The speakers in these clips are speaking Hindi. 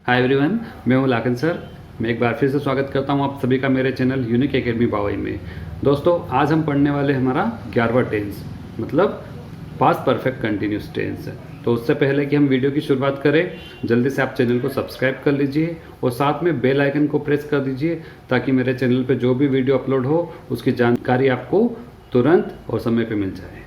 हाय एवरीवन, मैं हूँ लाखन सर। मैं एक बार फिर से स्वागत करता हूँ आप सभी का मेरे चैनल यूनिक एकेडमी बावई में। दोस्तों, आज हम पढ़ने वाले हमारा 11वां टेंस, मतलब पास्ट परफेक्ट कंटिन्यूस टेंस है। तो उससे पहले कि हम वीडियो की शुरुआत करें, जल्दी से आप चैनल को सब्सक्राइब कर लीजिए और साथ में बेल आइकन को प्रेस कर दीजिए ताकि मेरे चैनल पर जो भी वीडियो अपलोड हो उसकी जानकारी आपको तुरंत और समय पर मिल जाए।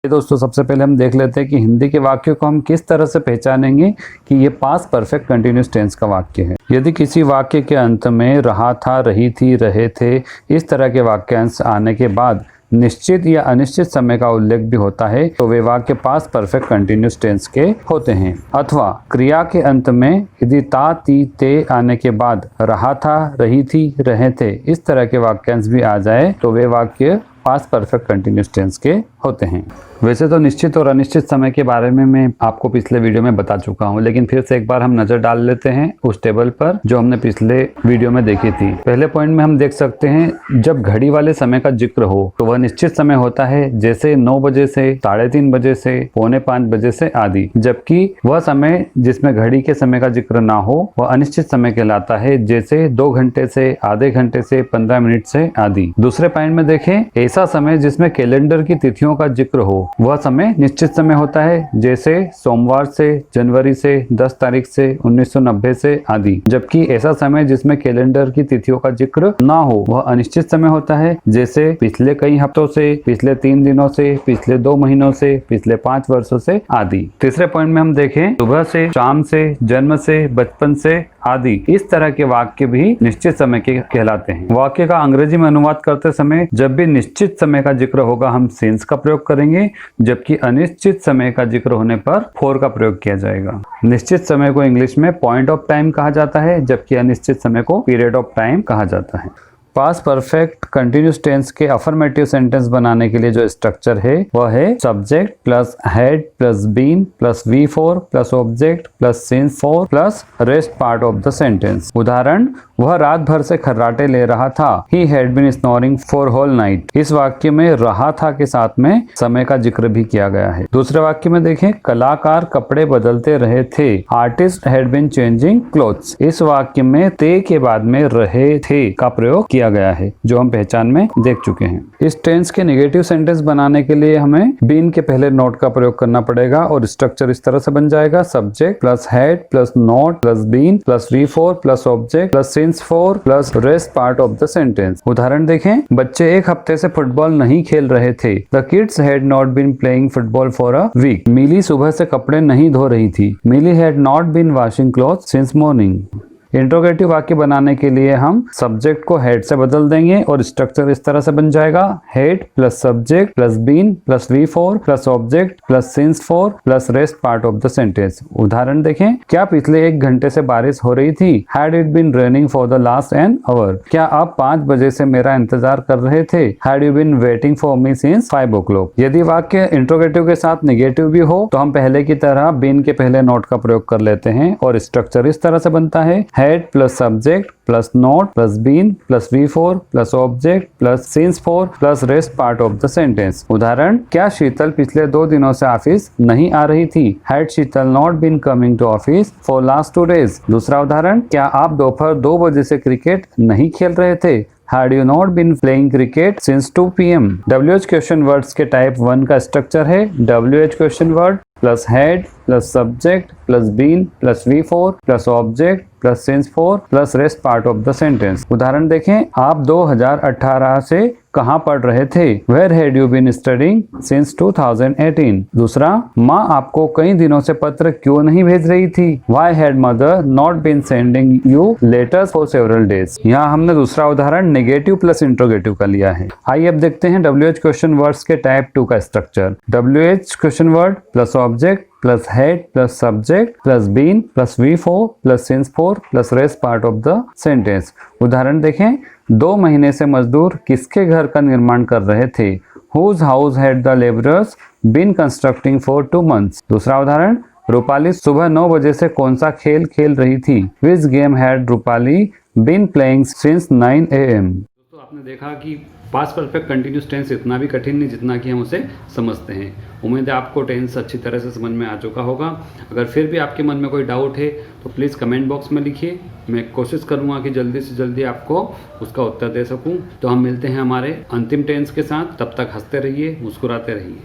दोस्तों, सबसे पहले हम देख लेते हैं कि हिंदी के वाक्यों को हम किस तरह से पहचानेंगे कि ये पास्ट परफेक्ट कंटिन्यूस टेंस का वाक्य है। यदि किसी वाक्य के अंत में रहा था, रही थी, रहे थे इस तरह के वाक्यांश आने के बाद निश्चित या अनिश्चित समय का उल्लेख भी होता है तो वे वाक्य पास्ट परफेक्ट कंटिन्यूस टेंस के होते हैं। अथवा क्रिया के अंत में यदि ता, ती, ते आने के बाद रहा था, रही थी, रहे थे इस तरह के वाक्यांश भी आ जाए तो वे वाक्य पास्ट परफेक्ट कंटिन्यूस टेंस के होते हैं। वैसे तो निश्चित और अनिश्चित समय के बारे में मैं आपको पिछले वीडियो में बता चुका हूं, लेकिन फिर से एक बार हम नजर डाल लेते हैं उस टेबल पर जो हमने पिछले वीडियो में देखी थी। पहले पॉइंट में हम देख सकते हैं जब घड़ी वाले समय का जिक्र हो तो वह निश्चित समय होता है, जैसे 9 बजे से, 3:30 बजे से, 4:45 बजे से आदि। जबकि वह समय जिसमें घड़ी के समय का जिक्र ना हो वह अनिश्चित समय कहलाता है, जैसे 2 घंटे से, आधे घंटे से, 15 मिनट से आदि। दूसरे पॉइंट में देखें, ऐसा समय जिसमें कैलेंडर की तिथियों का जिक्र हो वह समय निश्चित समय होता है, जैसे सोमवार से, जनवरी से, 10 तारीख से, 1990 से आदि। जबकि ऐसा समय जिसमें कैलेंडर की तिथियों का जिक्र ना हो वह अनिश्चित समय होता है, जैसे पिछले कई हफ्तों से, पिछले 3 दिनों से, पिछले 2 महीनों से, पिछले 5 वर्षों से आदि। तीसरे पॉइंट में हम देखें, सुबह से, शाम से, जन्म से, बचपन से आदि इस तरह के वाक्य भी निश्चित समय के कहलाते हैं। वाक्य का अंग्रेजी में अनुवाद करते समय जब भी निश्चित समय का जिक्र होगा हम सिंस का प्रयोग करेंगे, जबकि अनिश्चित समय का जिक्र होने पर फॉर का प्रयोग किया जाएगा। निश्चित समय को इंग्लिश में पॉइंट ऑफ टाइम कहा जाता है, जबकि अनिश्चित समय को पीरियड ऑफ टाइम कहा जाता है। पास्ट परफेक्ट कंटिन्यूस टेंस के अफर्मेटिव सेंटेंस बनाने के लिए जो स्ट्रक्चर है वह है subject plus had plus been plus V4 plus object plus since 4 plus rest part of the sentence. उदाहरण, वह रात भर से खर्राटे ले रहा था। He had been snoring for whole night। इस वाक्य में रहा था के साथ में समय का जिक्र भी किया गया है। दूसरे वाक्य में देखें, कलाकार कपड़े बदलते रहे थे। Artist had been changing clothes। इस वाक्य में ते के बाद में रहे थे का प्रयोग किया गया है, जो हम पहचान में देख चुके हैं। इस टेंस के नेगेटिव सेंटेंस बनाने के लिए हमें बीन के पहले नोट का प्रयोग करना पड़ेगा और स्ट्रक्चर इस तरह से बन जाएगा, subject plus had plus not plus been plus V4 plus object plus since 4 plus rest part of the sentence. उदाहरण देखें, बच्चे 1 हफ्ते से फुटबॉल नहीं खेल रहे थे। The kids had not been playing football for a week. Mili सुबह से कपड़े नहीं धो रही थी। Mili had not been washing clothes since morning. Interrogative वाक्य बनाने के लिए हम सब्जेक्ट को हेड से बदल देंगे और स्ट्रक्चर इस तरह से बन जाएगा, had plus subject plus been plus V4 plus object plus since 4 plus rest part of the sentence. उदाहरण देखें, क्या पिछले 1 घंटे से बारिश हो रही थी? Had it been raining for the last an hour. क्या आप 5 बजे से मेरा इंतजार कर रहे थे? Had you been waiting for me since 5 o'clock। यदि वाक्य इंट्रोगेटिव के साथ नेगेटिव भी हो तो हम पहले की तरह बीन के पहले नोट का प्रयोग कर लेते हैं और स्ट्रक्चर इस तरह से बनता है, had plus subject plus not plus been plus V4 plus object plus since 4 plus rest part of the sentence. उदाहरण, क्या शीतल पिछले 2 दिनों से ऑफिस नहीं आ रही थी? Had Sheetal not been coming to office for last 2 days। दूसरा उदाहरण, क्या आप दोपहर 2 बजे से क्रिकेट नहीं खेल रहे थे? Had you not been playing cricket since 2 PM। WH question words के टाइप 1 का स्ट्रक्चर है, WH question word plus had plus subject plus been plus V4 plus object plus since 4 plus rest part of the sentence. उदाहरण देखें, आप 2018 से कहाँ पढ़ रहे थे? Where had you been studying since 2018। दूसरा, माँ आपको कई दिनों से पत्र क्यों नहीं भेज रही थी? Why had mother not been sending you letters for several days। यहाँ हमने दूसरा उदाहरण नेगेटिव प्लस इंट्रोगेटिव का लिया है। आइए अब देखते हैं WH क्वेश्चन वर्ड्स के टाइप 2 का structure. WH question word plus object plus had plus subject plus been plus V4 plus since 4 plus rest part of the sentence. उदाहरण देखें, 2 महीने से मजदूर किसके घर का निर्माण कर रहे थे? Whose house had the laborers been constructing for 2 months। दूसरा उदाहरण, रूपाली सुबह 9 बजे से कौन सा खेल खेल रही थी? Which game had Rupali been playing since 9 AM। दोस्तों, आपने देखा कि पास्ट परफेक्ट कंटिन्यूस टेंस इतना भी कठिन नहीं जितना कि हम उसे समझते हैं। उम्मीद है आपको टेंस अच्छी तरह से समझ में आ चुका होगा। अगर फिर भी आपके मन में कोई डाउट है तो प्लीज़ कमेंट बॉक्स में लिखिए, मैं कोशिश करूँगा कि जल्दी से जल्दी आपको उसका उत्तर दे सकूँ। तो हम मिलते हैं हमारे अंतिम टेंस के साथ, तब तक हंसते रहिए, मुस्कुराते रहिए।